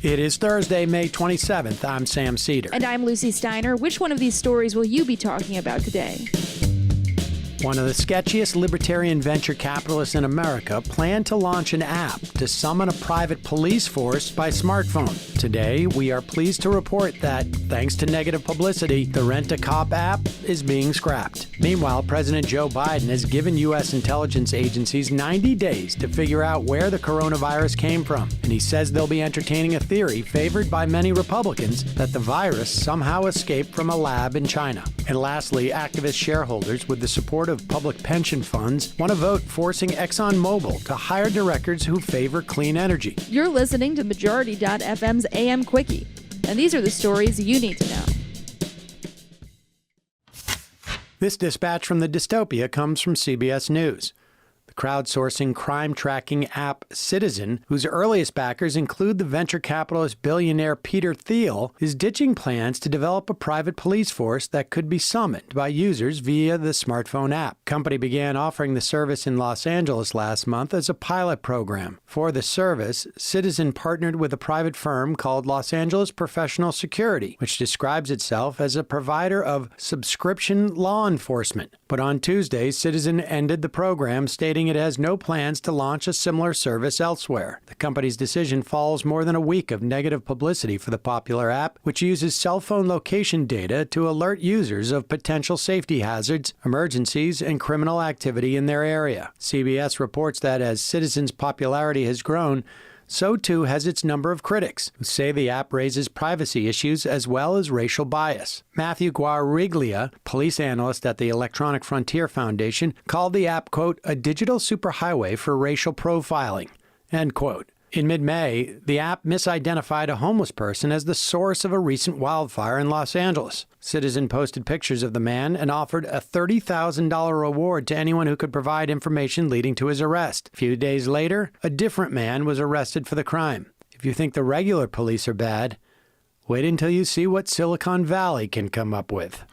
It is Thursday, May 27th. I'm Sam Cedar. And I'm Lucy Steiner. Which one of these stories will you be talking about today? One of the sketchiest libertarian venture capitalists in America planned to launch an app to summon a private police force by smartphone. Today, we are pleased to report that, thanks to negative publicity, the Rent-A-Cop app is being scrapped. Meanwhile, President Joe Biden has given U.S. intelligence agencies 90 days to figure out where the coronavirus came from, and he says they'll be entertaining a theory favored by many Republicans that the virus somehow escaped from a lab in China. And lastly, activist shareholders, with the support of public pension funds, want a vote forcing Exxon Mobil to hire directors who favor clean energy. You're listening to Majority.fm's AM Quickie, and these are the stories you need to know. This dispatch from the dystopia comes from CBS News. The crowdsourcing crime-tracking app Citizen, whose earliest backers include the venture capitalist billionaire Peter Thiel, is ditching plans to develop a private police force that could be summoned by users via the smartphone app. The company began offering the service in Los Angeles last month as a pilot program. For the service, Citizen partnered with a private firm called Los Angeles Professional Security, which describes itself as a provider of subscription law enforcement. But on Tuesday, Citizen ended the program, stating it has no plans to launch a similar service elsewhere. The company's decision follows more than a week of negative publicity for the popular app, which uses cell phone location data to alert users of potential safety hazards, emergencies, and criminal activity in their area. CBS reports that as Citizen's popularity has grown, so too has its number of critics, who say the app raises privacy issues as well as racial bias. Matthew Guariglia, police analyst at the Electronic Frontier Foundation, called the app, quote, a digital superhighway for racial profiling, end quote. In mid-May, the app misidentified a homeless person as the source of a recent wildfire in Los Angeles. Citizen posted pictures of the man and offered a $30,000 reward to anyone who could provide information leading to his arrest. A few days later, a different man was arrested for the crime. If you think the regular police are bad, wait until you see what Silicon Valley can come up with.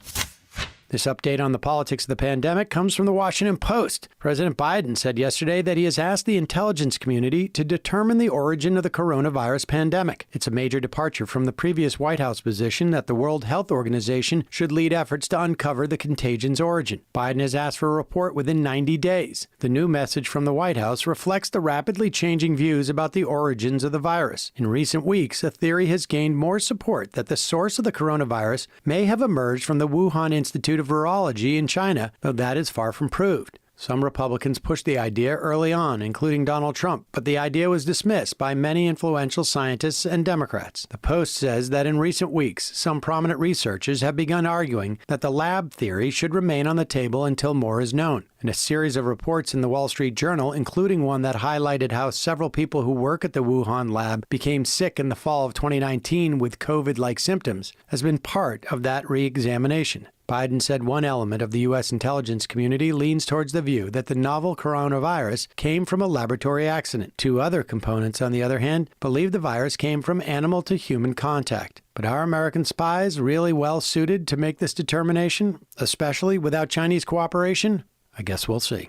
This update on the politics of the pandemic comes from the Washington Post. President Biden said yesterday that he has asked the intelligence community to determine the origin of the coronavirus pandemic. It's a major departure from the previous White House position that the World Health Organization should lead efforts to uncover the contagion's origin. Biden has asked for a report within 90 days. The new message from the White House reflects the rapidly changing views about the origins of the virus. In recent weeks, a theory has gained more support that the source of the coronavirus may have emerged from the Wuhan Institute of Virology in China, though that is far from proved. Some Republicans pushed the idea early on, including Donald Trump, but the idea was dismissed by many influential scientists and Democrats. The Post says that in recent weeks, some prominent researchers have begun arguing that the lab theory should remain on the table until more is known. In a series of reports in the Wall Street Journal, including one that highlighted how several people who work at the Wuhan lab became sick in the fall of 2019 with COVID-like symptoms, has been part of that re-examination. Biden said one element of the U.S. intelligence community leans towards the view that the novel coronavirus came from a laboratory accident. Two other components, on the other hand, believe the virus came from animal-to-human contact. But are American spies really well suited to make this determination, especially without Chinese cooperation? I guess we'll see.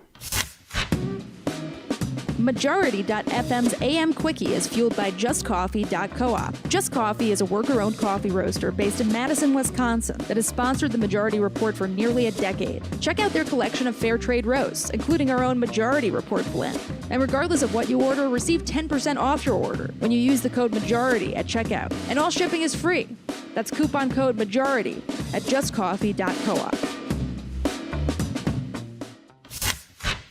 Majority.fm's AM Quickie is fueled by JustCoffee.coop. Just Coffee is a worker-owned coffee roaster based in Madison, Wisconsin that has sponsored the Majority Report for nearly a decade. Check out their collection of fair trade roasts, including our own Majority Report blend. And regardless of what you order, receive 10% off your order when you use the code MAJORITY at checkout. And all shipping is free. That's coupon code MAJORITY at JustCoffee.coop.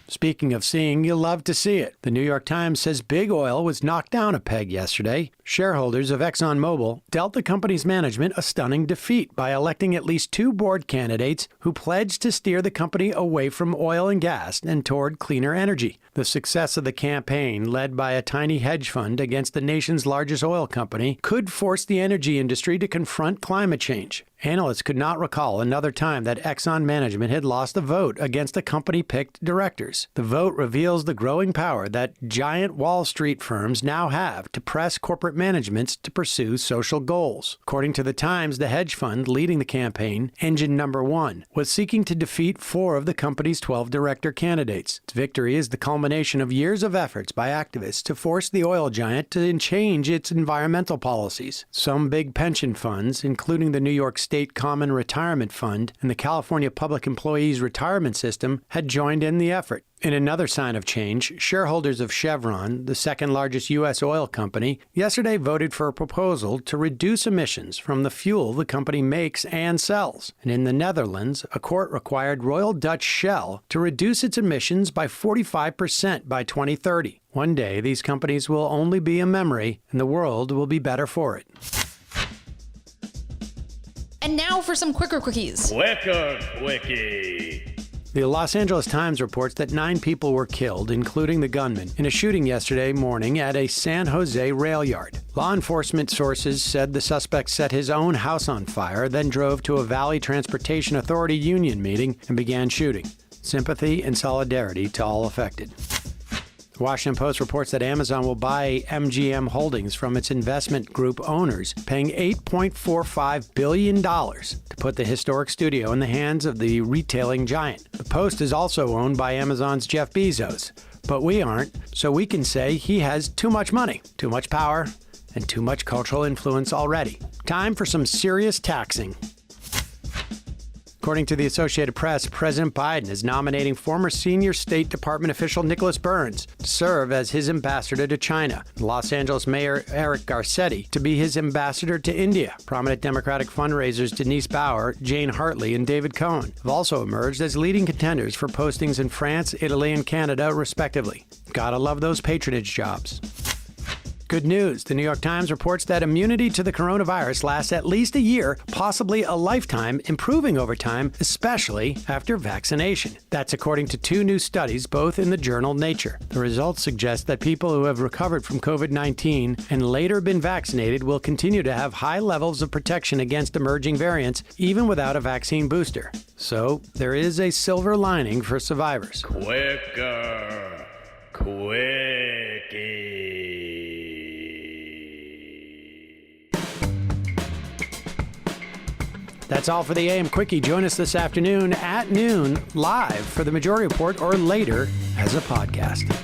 Speaking of seeing, you'll love to see it. The New York Times says big oil was knocked down a peg yesterday. Shareholders of Exxon Mobil dealt the company's management a stunning defeat by electing at least two board candidates who pledged to steer the company away from oil and gas and toward cleaner energy. The success of the campaign, led by a tiny hedge fund against the nation's largest oil company, could force the energy industry to confront climate change. Analysts could not recall another time that Exxon management had lost a vote against the company-picked directors. The vote reveals the growing power that giant Wall Street firms now have to press corporate managements to pursue social goals. According to The Times, the hedge fund leading the campaign, Engine Number One, was seeking to defeat 4 of the company's 12 director candidates. Its victory is the culmination of years of efforts by activists to force the oil giant to change its environmental policies. Some big pension funds, including the New York State Common Retirement Fund and the California Public Employees Retirement System, had joined in the effort. In another sign of change, shareholders of Chevron, the second largest U.S. oil company, yesterday voted for a proposal to reduce emissions from the fuel the company makes and sells. And in the Netherlands, a court required Royal Dutch Shell to reduce its emissions by 45% by 2030. One day, these companies will only be a memory, and the world will be better for it. And now for some quicker quickies. Quicker quickie. The Los Angeles Times reports that 9 people were killed, including the gunman, in a shooting yesterday morning at a San Jose rail yard. Law enforcement sources said the suspect set his own house on fire, then drove to a Valley Transportation Authority union meeting and began shooting. Sympathy and solidarity to all affected. The Washington Post reports that Amazon will buy MGM Holdings from its investment group owners, paying $8.45 billion to put the historic studio in the hands of the retailing giant. The Post is also owned by Amazon's Jeff Bezos, but we aren't, so we can say he has too much money, too much power, and too much cultural influence already. Time for some serious taxing. According to the Associated Press, President Biden is nominating former senior State Department official Nicholas Burns to serve as his ambassador to China, Los Angeles Mayor Eric Garcetti to be his ambassador to India. Prominent Democratic fundraisers Denise Bauer, Jane Hartley, and David Cohen have also emerged as leading contenders for postings in France, Italy, and Canada, respectively. Gotta love those patronage jobs. Good news. The New York Times reports that immunity to the coronavirus lasts at least a year, possibly a lifetime, improving over time, especially after vaccination. That's according to 2 new studies, both in the journal Nature. The results suggest that people who have recovered from COVID-19 and later been vaccinated will continue to have high levels of protection against emerging variants, even without a vaccine booster. So, there is a silver lining for survivors. Quicker quickie. That's all for the AM Quickie. Join us this afternoon at noon live for the Majority Report or later as a podcast.